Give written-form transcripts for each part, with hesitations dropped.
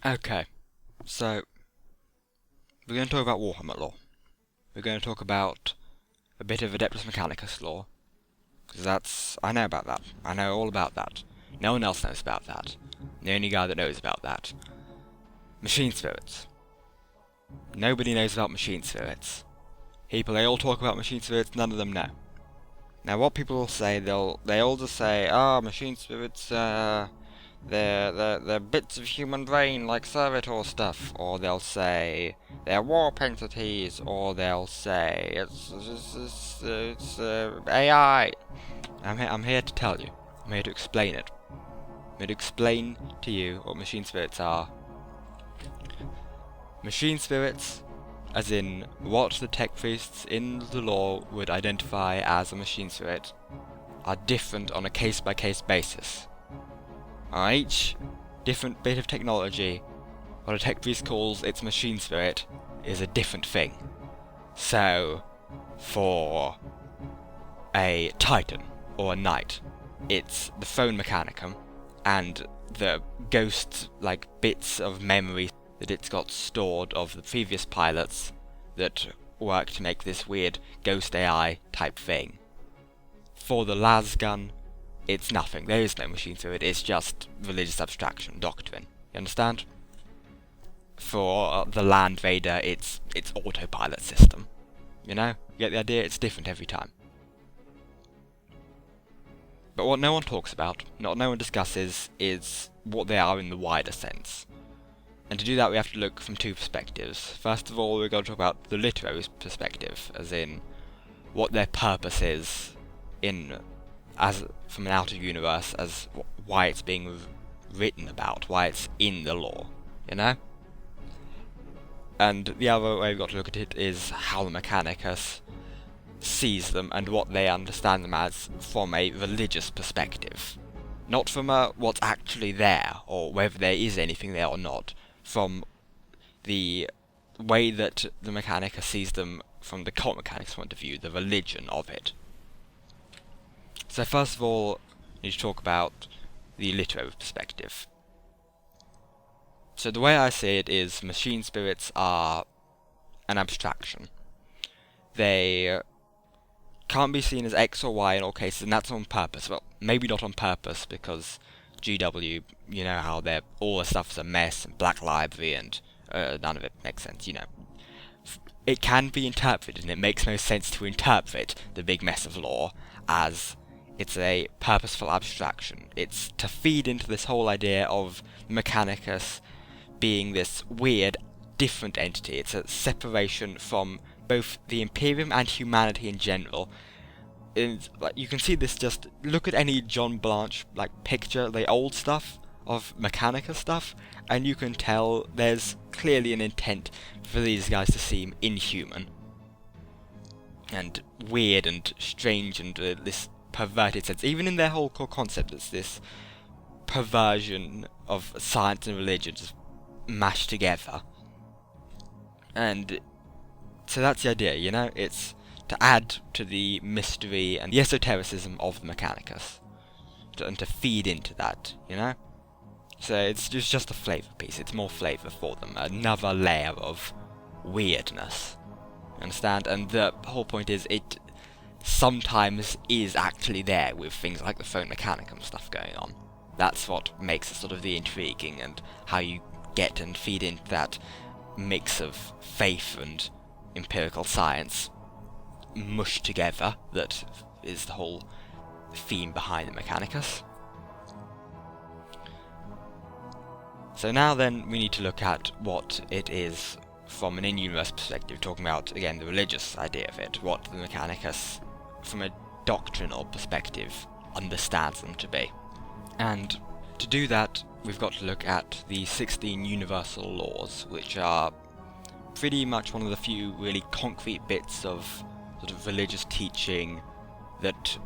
Okay, so we're going to talk about Warhammer lore. We're going to talk about a bit of Adeptus Mechanicus lore, because I know about that. I know all about that. No one else knows about that. The only guy that knows about that. Machine spirits. Nobody knows about machine spirits. They all talk about machine spirits, none of them know. Now what people will say, they all just say, machine spirits, they're bits of human brain like servitor stuff, or they'll say they're warp entities, or they'll say it's AI. I'm here to tell you. I'm here to explain it. I'm here to explain to you what machine spirits are. Machine spirits, as in what the tech priests in the lore would identify as a machine spirit, are different on a case-by-case basis. On each different bit of technology, what a tech priest calls its machine spirit is a different thing. So, for a Titan or a Knight, it's the phone mechanicum and the ghost-like bits of memory that it's got stored of the previous pilots that work to make this weird ghost AI type thing. For the las gun, it's nothing. There is no machine spirit. It's just religious abstraction, doctrine. You understand? For the Land Vader, it's autopilot system. You know? You get the idea? It's different every time. But what no one talks about, what no one discusses, is what they are in the wider sense. And to do that we have to look from two perspectives. First of all, we're going to talk about the literary perspective, as in what their purpose is as from an outer universe, as why it's being written about, why it's in the lore, you know? And the other way we've got to look at it is how the Mechanicus sees them and what they understand them as from a religious perspective. Not from what's actually there, or whether there is anything there or not, from the way that the Mechanicus sees them from the cult mechanics point of view, the religion of it. So first of all, we need to talk about the literary perspective. So the way I see it is machine spirits are an abstraction. They can't be seen as X or Y in all cases, and that's on purpose. Well, maybe not on purpose, because GW, you know how all the stuff's a mess, and Black Library, and none of it makes sense, you know. It can be interpreted, and it makes no sense to interpret the big mess of lore as it's a purposeful abstraction. It's to feed into this whole idea of Mechanicus being this weird, different entity. It's a separation from both the Imperium and humanity in general. You can see this, just look at any John Blanche picture, the old stuff of Mechanicus stuff, and you can tell there's clearly an intent for these guys to seem inhuman and weird and strange and this perverted sense. Even in their whole core concept, it's this perversion of science and religion just mashed together. And so that's the idea, you know? It's to add to the mystery and the esotericism of the Mechanicus, and to feed into that, you know? So it's just a flavour piece. It's more flavour for them, another layer of weirdness. Understand? And the whole point is it sometimes is actually there with things like the phone mechanicum stuff going on. That's what makes it sort of the intriguing, and how you get and feed into that mix of faith and empirical science mushed together that is the whole theme behind the Mechanicus. So now then we need to look at what it is from an in-universe perspective, talking about, again, the religious idea of it, what the Mechanicus, from a doctrinal perspective, understands them to be. And to do that, we've got to look at the 16 universal laws, which are pretty much one of the few really concrete bits of sort of religious teaching that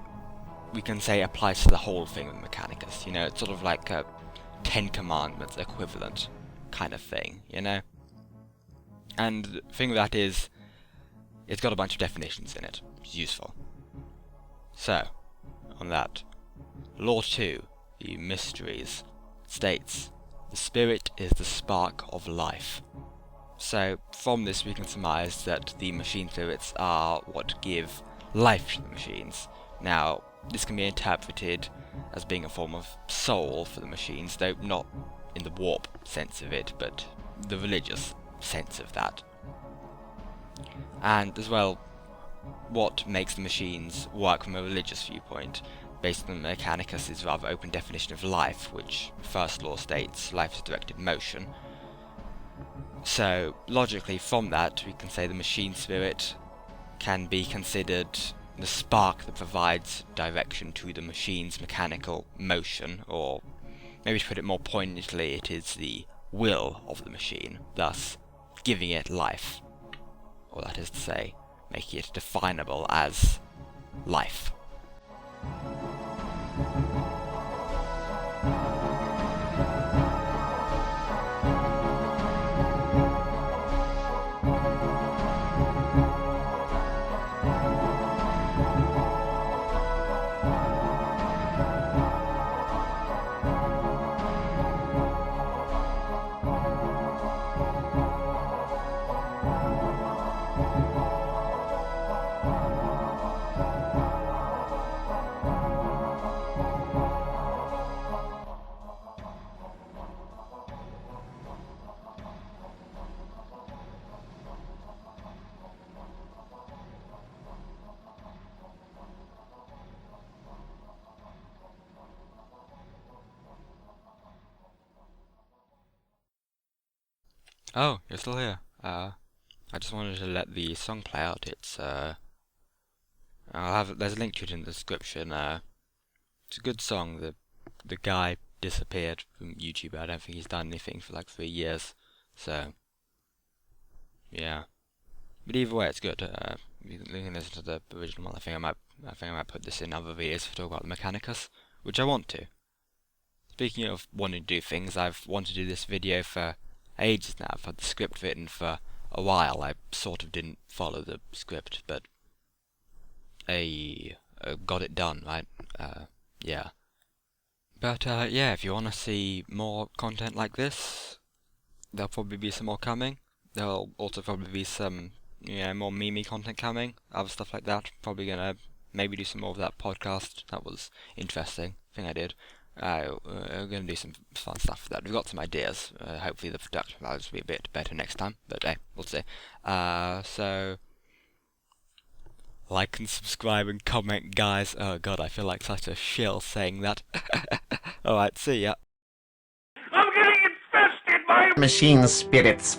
we can say applies to the whole thing with Mechanicus. You know, it's sort of like a Ten Commandments equivalent kind of thing, you know? And the thing with that is, it's got a bunch of definitions in it, which is useful. So, on that, Law 2, the Mysteries, states, The spirit is the spark of life. So from this we can surmise that the machine spirits are what give life to the machines. Now, this can be interpreted as being a form of soul for the machines, though not in the warp sense of it, but the religious sense of that. And as well, what makes the machines work from a religious viewpoint, based on the Mechanicus' rather open definition of life, which first law states life is directed motion. So, logically from that, we can say the machine spirit can be considered the spark that provides direction to the machine's mechanical motion, or maybe to put it more poignantly, it is the will of the machine, thus giving it life. Or that is to say, making it definable as life. Oh, you're still here. I just wanted to let the song play out. It's there's a link to it in the description. It's a good song. The guy disappeared from YouTube. I don't think he's done anything for like 3 years. So yeah. But either way, it's good. You can listen to the original one. I think I might put this in other videos to talk about the Mechanicus, which I want to. Speaking of wanting to do things, I've wanted to do this video for ages now. I've had the script written for a while. I sort of didn't follow the script, but I got it done, right? Yeah. But yeah, if you want to see more content like this, there'll probably be some more coming. There'll also probably be some, more meme content coming, other stuff like that. Probably gonna maybe do some more of that podcast. That was interesting. I think I did. We're going to do some fun stuff with that. We've got some ideas. Hopefully the production values will be a bit better next time. But hey, we'll see. So, like and subscribe and comment, guys. Oh god, I feel like such a shill saying that. Alright, see ya. I'm getting infested by machine spirits.